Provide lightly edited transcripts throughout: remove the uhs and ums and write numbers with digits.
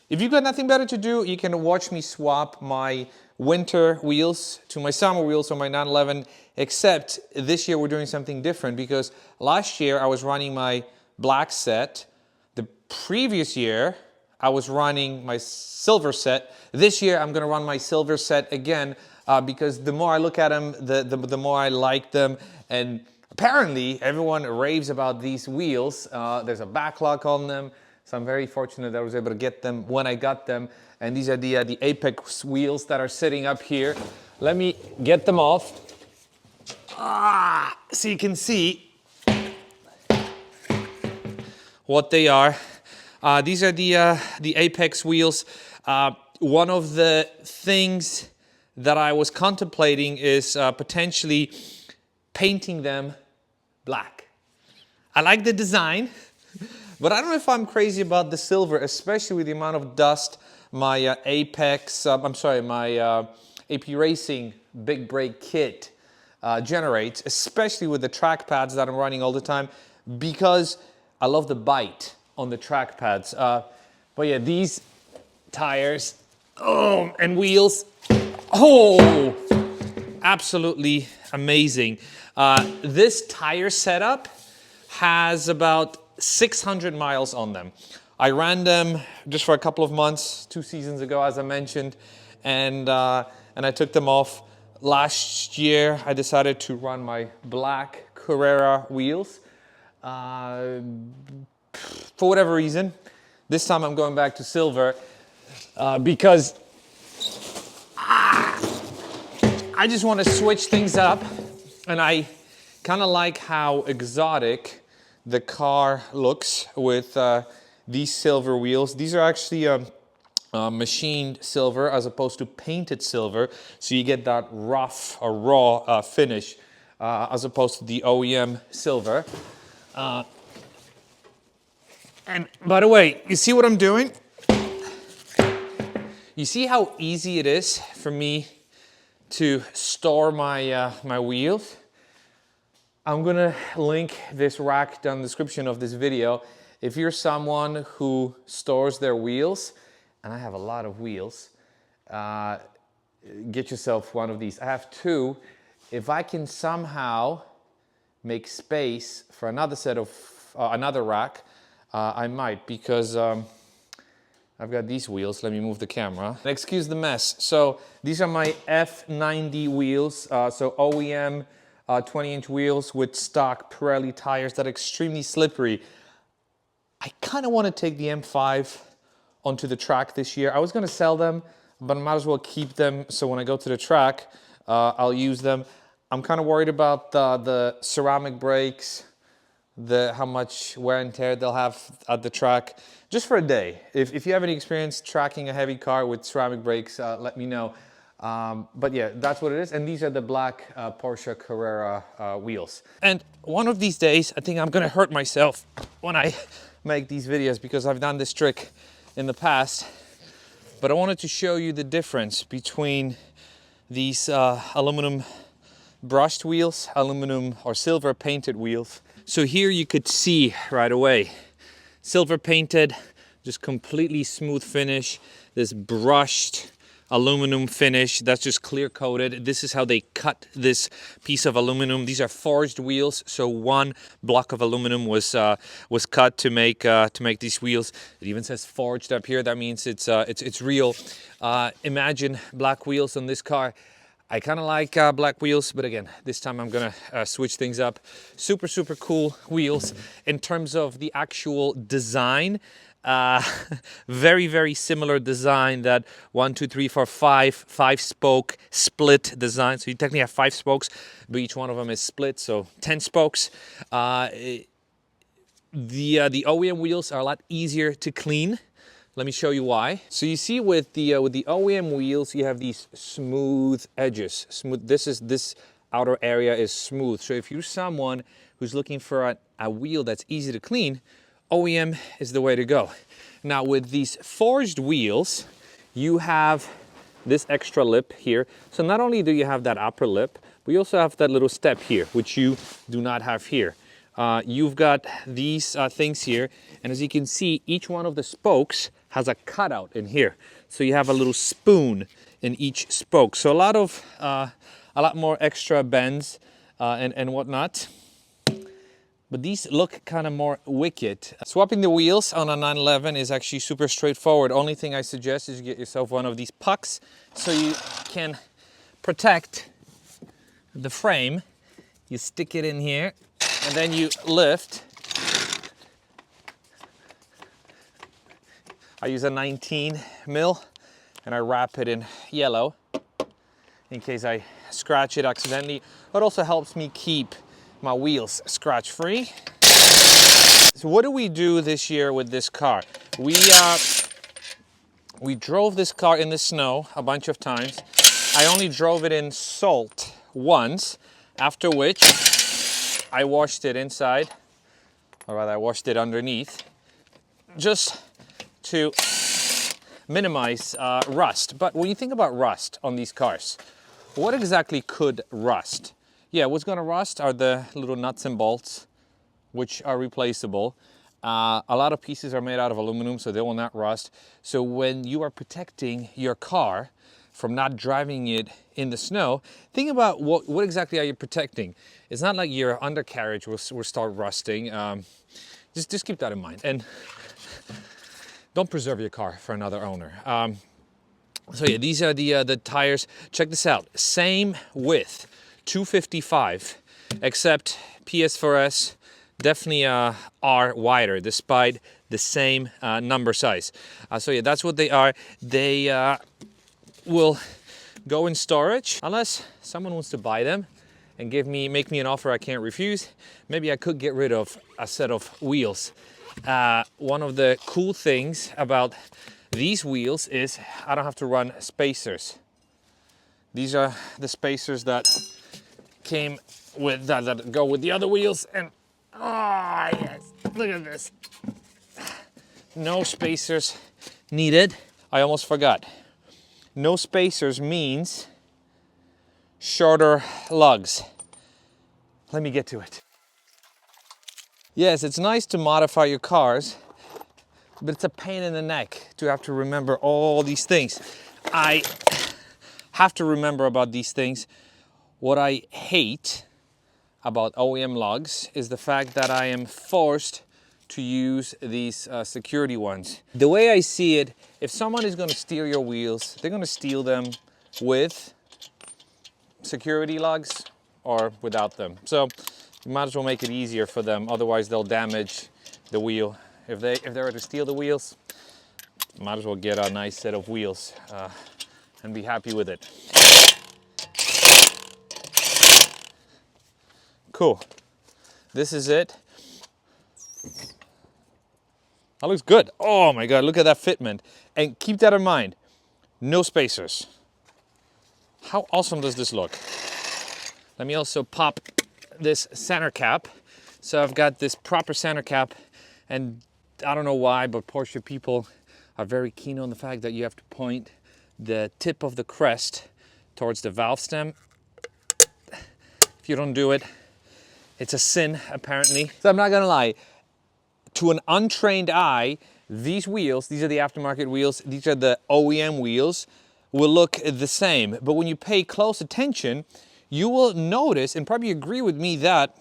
If you've got nothing better to do, you can watch me swap my winter wheels to my summer wheels on my 911, except this year we're doing something different because last year I was running my black set. The previous year I was running my silver set. This year I'm gonna run my silver set again because the more I look at them, the more I like them. And apparently everyone raves about these wheels. There's a backlog on them. So I'm very fortunate that I was able to get them when I got them. And these are the Apex wheels that are sitting up here. Let me get them off. So you can see what they are. These are the Apex wheels. One of the things that I was contemplating is potentially painting them black. I like the design. But I don't know if I'm crazy about the silver, especially with the amount of dust my my AP Racing Big Brake kit generates, especially with the track pads that I'm running all the time, because I love the bite on the track pads. But yeah, these tires and wheels, absolutely amazing. This tire setup has about 600 miles on them. I ran them just for a couple of months, 2 seasons ago, as I mentioned, and I took them off. Last year, I decided to run my black Carrera wheels. For whatever reason, this time I'm going back to silver because I just want to switch things up, and I kind of like how exotic the car looks with these silver wheels. These are actually machined silver as opposed to painted silver, so you get that rough or raw finish as opposed to the OEM silver. And by the way, you see what I'm doing? You see how easy it is for me to store my my wheels? I'm gonna link this rack down in the description of this video. If you're someone who stores their wheels, and I have a lot of wheels, get yourself one of these. I have 2. If I can somehow make space for another set of, another rack, I might, because I've got these wheels. Let me move the camera. And excuse the mess. So these are my F90 wheels, so OEM 20-inch wheels with stock Pirelli tires that are extremely slippery. I kind of want to take the M5 onto the track this year. I was going to sell them, but I might as well keep them so when I go to the track, I'll use them. I'm kind of worried about the ceramic brakes, how much wear and tear they'll have at the track, just for a day. If you have any experience tracking a heavy car with ceramic brakes, let me know. But yeah, that's what it is. And these are the black Porsche Carrera wheels. And one of these days, I think I'm gonna hurt myself when I make these videos because I've done this trick in the past. But I wanted to show you the difference between these aluminum brushed wheels, aluminum or silver painted wheels. So here you could see right away, silver painted, just completely smooth finish, this brushed aluminum finish that's just clear coated. This is how they cut this piece of aluminum. These are forged wheels, so one block of aluminum was cut to make these wheels. It even says forged up here. That means it's real. Imagine black wheels on this car. I kind of like black wheels, but again, this time I'm gonna switch things up. Super, super cool wheels. In terms of the actual design, very, very similar design, that 1, 2, 3, 4, 5 spoke split design. So you technically have 5 spokes, but each one of them is split, so 10 spokes. The OEM wheels are a lot easier to clean. Let me show you why. So you see with the OEM wheels, you have these smooth edges. This outer area is smooth. So if you're someone who's looking for a wheel that's easy to clean, OEM is the way to go. Now with these forged wheels, you have this extra lip here. So not only do you have that upper lip, but you also have that little step here, which you do not have here. You've got these things here, and as you can see, each one of the spokes has a cutout in here. So you have a little spoon in each spoke. So a lot more extra bends and whatnot. But these look kind of more wicked. Swapping the wheels on a 911 is actually super straightforward. Only thing I suggest is you get yourself one of these pucks so you can protect the frame. You stick it in here and then you lift. I use a 19 mil and I wrap it in yellow in case I scratch it accidentally. It also helps me keep my wheels scratch free. So what do we do this year with this car? We drove this car in the snow a bunch of times. I only drove it in salt once, after which I washed it inside, or rather I washed it underneath, just to minimize rust. But when you think about rust on these cars, what exactly could rust? Yeah, what's gonna rust are the little nuts and bolts, which are replaceable. A lot of pieces are made out of aluminum, so they will not rust. So when you are protecting your car from not driving it in the snow, think about what exactly are you protecting. It's not like your undercarriage will start rusting. Just keep that in mind. And don't preserve your car for another owner. So yeah, these are the tires. Check this out. Same width, 255, except PS4S definitely are wider despite the same number size. So yeah, that's what they are. They will go in storage unless someone wants to buy them and make me an offer I can't refuse. Maybe I could get rid of a set of wheels. One of the cool things about these wheels is I don't have to run spacers. These are the spacers that came with that go with the other wheels, and oh yes, look at this. No spacers needed. I almost forgot. No spacers means shorter lugs. Let me get to it. Yes, it's nice to modify your cars, but it's a pain in the neck to have to remember all these things. I have to remember about these things. What I hate about OEM lugs is the fact that I am forced to use these security ones. The way I see it, if someone is going to steal your wheels, they're going to steal them with security lugs or without them. So you might as well make it easier for them, otherwise they'll damage the wheel. If they were to steal the wheels, might as well get a nice set of wheels and be happy with it. Cool. This is it. That looks good. Oh my God, look at that fitment. And keep that in mind, no spacers. How awesome does this look? Let me also pop this center cap. So I've got this proper center cap, and I don't know why, but Porsche people are very keen on the fact that you have to point the tip of the crest towards the valve stem. If you don't do it, it's a sin, apparently. So I'm not gonna lie, to an untrained eye, these wheels, these are the aftermarket wheels, these are the OEM wheels, will look the same. But when you pay close attention, you will notice, and probably agree with me, that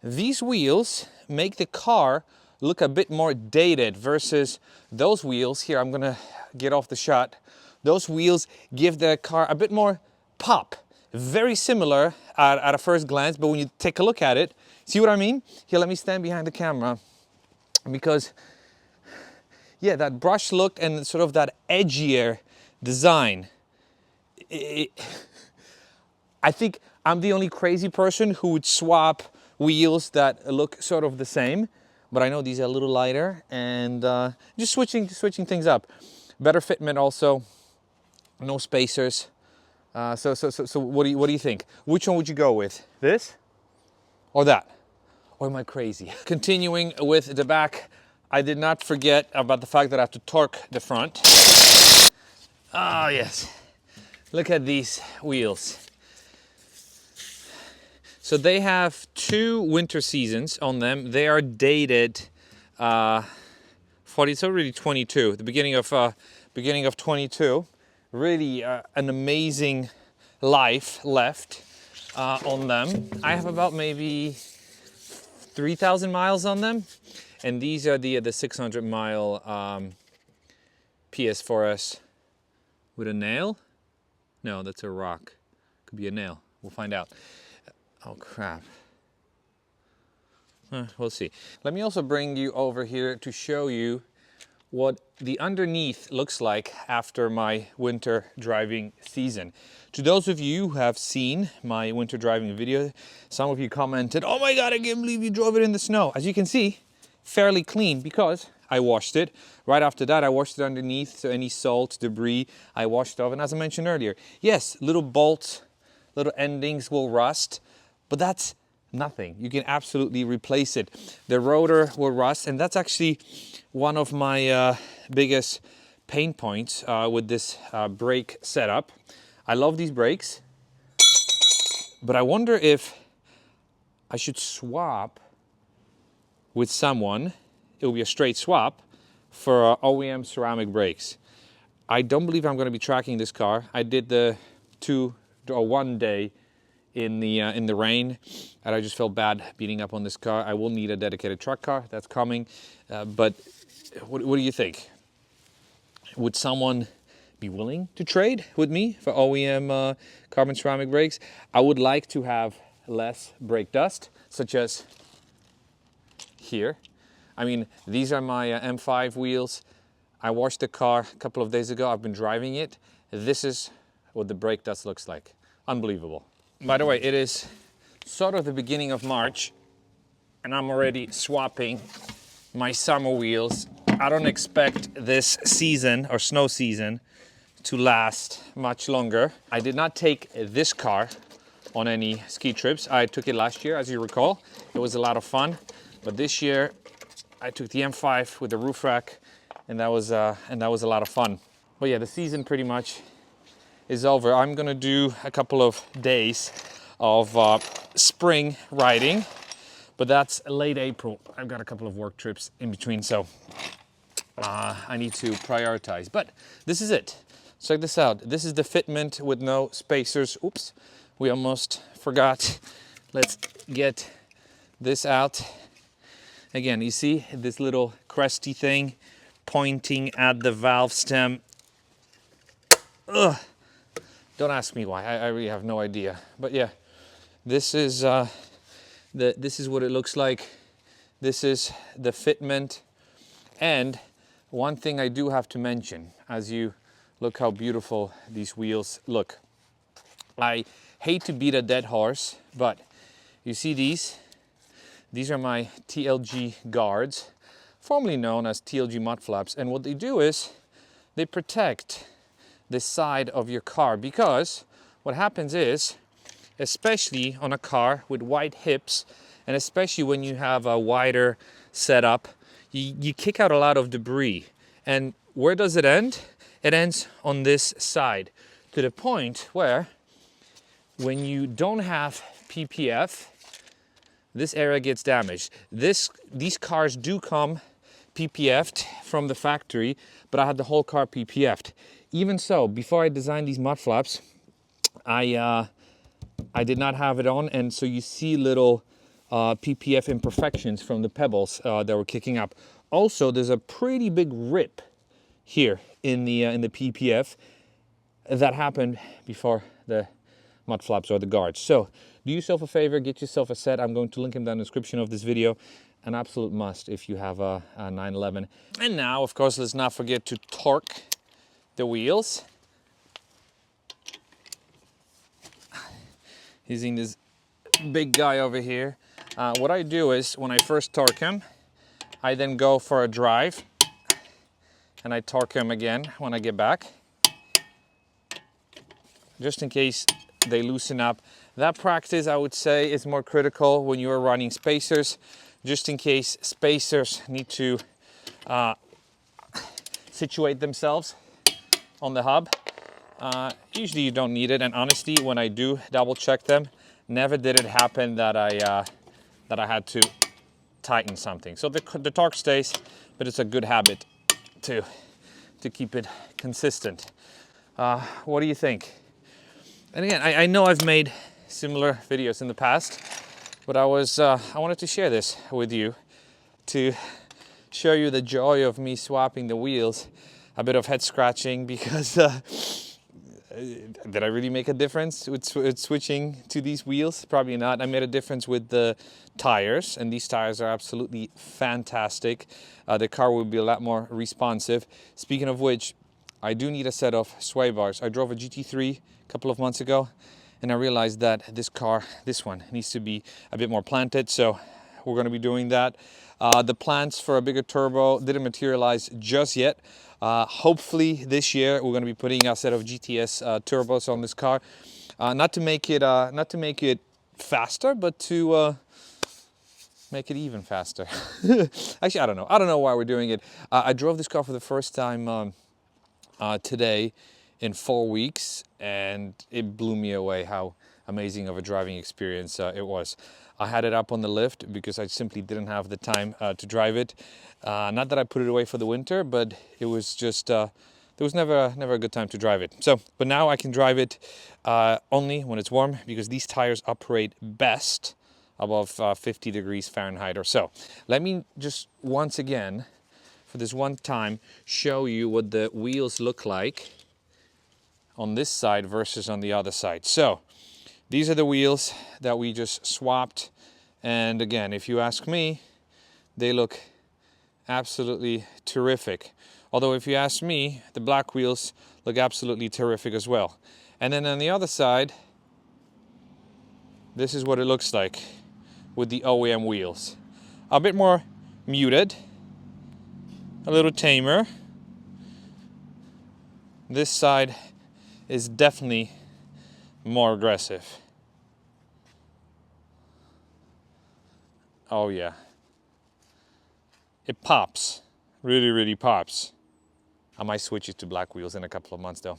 these wheels make the car look a bit more dated versus those wheels. Here, I'm gonna get off the shot. Those wheels give the car a bit more pop. Very similar at a first glance, but when you take a look at it, see what I mean? Here, let me stand behind the camera, because yeah, that brush look and sort of that edgier design. I think I'm the only crazy person who would swap wheels that look sort of the same, but I know these are a little lighter, and just switching things up. Better fitment also, no spacers. So what do you think? Which one would you go with? This or that? Or am I crazy? Continuing with the back, I did not forget about the fact that I have to torque the front. Ah, yes. Look at these wheels. So they have 2 winter seasons on them. They are dated 4 40, it's already 22, the beginning of 22. Really an amazing life left on them. I have about maybe 3,000 miles on them, and these are the 600 mile PS4S with a nail. No, that's a rock. Could be a nail. We'll find out. Oh crap. We'll see. Let me also bring you over here to show you what the underneath looks like after my winter driving season. To those of you who have seen my winter driving video, some of you commented, "Oh my God, I can't believe you drove it in the snow." As you can see, fairly clean because I washed it. Right after that, I washed it underneath, so any salt, debris, I washed off. And as I mentioned earlier, yes, little bolts, little endings will rust, but that's nothing. You can absolutely replace it. The rotor will rust, and that's actually one of my biggest pain points with this brake setup. I love these brakes, but I wonder if I should swap with someone. It will be a straight swap for OEM ceramic brakes. I don't believe I'm going to be tracking this car. I did the 1 day in the rain, and I just felt bad beating up on this car. I will need a dedicated truck car. That's coming. But what do you think? Would someone be willing to trade with me for OEM carbon ceramic brakes? I would like to have less brake dust, such as here. I mean, these are my M5 wheels. I washed the car a couple of days ago. I've been driving it. This is what the brake dust looks like. Unbelievable. By the way, it is sort of the beginning of March, and I'm already swapping my summer wheels. I don't expect this season or snow season to last much longer. I did not take this car on any ski trips. I took it last year, as you recall. It was a lot of fun, but this year I took the M5 with the roof rack, and that was a lot of fun. But yeah, the season pretty much is over. I'm gonna do a couple of days of spring riding, but that's late April. I've got a couple of work trips in between, so I need to prioritize. But this is it. Check this out. This is the fitment with no spacers. Oops, we almost forgot. Let's get this out. Again, you see this little cresty thing pointing at the valve stem. Ugh. Don't ask me why. I really have no idea. But yeah, this is this is what it looks like. This is the fitment. And one thing I do have to mention, as you look how beautiful these wheels look. I hate to beat a dead horse, but you see these? These are my TLG guards, formerly known as TLG mud flaps. And what they do is they protect the side of your car, because what happens is, especially on a car with wide hips, and especially when you have a wider setup, you kick out a lot of debris. And where does it end? It ends on this side, to the point where when you don't have PPF, this area gets damaged. These cars do come PPF'd from the factory, but I had the whole car PPF'd. Even so, before I designed these mud flaps, I did not have it on, and so you see little PPF imperfections from the pebbles that were kicking up. Also, there's a pretty big rip here in the PPF that happened before the mud flaps or the guards. So do yourself a favor, get yourself a set. I'm going to link them down in the description of this video. An absolute must if you have a 911. And now, of course, let's not forget to torque the wheels. Using this big guy over here. What I do is, when I first torque him, I then go for a drive, and I torque him again when I get back, just in case they loosen up. That practice, I would say, is more critical when you are running spacers, just in case spacers need to situate themselves on the hub. Usually you don't need it, and honestly, when I do double check them, never did it happen that I had to tighten something. So the torque stays, but it's a good habit to keep it consistent. What do you think? And again, I know I've made similar videos in the past, but I wanted to share this with you to show you the joy of me swapping the wheels. A bit of head scratching because did I really make a difference with switching to these wheels? Probably not. I made a difference with the tires, and these tires are absolutely fantastic. The car will be a lot more responsive. Speaking of which, I do need a set of sway bars. I drove a GT3 a couple of months ago, and I realized that this one, needs to be a bit more planted, so we're going to be doing that. The plans for a bigger turbo didn't materialize just yet. Hopefully this year we're going to be putting a set of GTS turbos on this car, not to make it faster, but to make it even faster. Actually, I don't know why we're doing it. I drove this car for the first time today in 4 weeks, and it blew me away how amazing of a driving experience it was. I had it up on the lift because I simply didn't have the time to drive it. Not that I put it away for the winter, but it was just there was never a good time to drive it. So, but now I can drive it only when it's warm, because these tires operate best above 50 degrees Fahrenheit or so. Let me just once again, for this one time, show you what the wheels look like on this side versus on the other side. So these are the wheels that we just swapped, and again, if you ask me, they look absolutely terrific. Although if you ask me, the black wheels look absolutely terrific as well. And then on the other side, this is what it looks like with the OEM wheels. A bit more muted, a little tamer. This side is definitely more aggressive. Oh yeah. It pops. Really, really pops. I might switch it to black wheels in a couple of months though.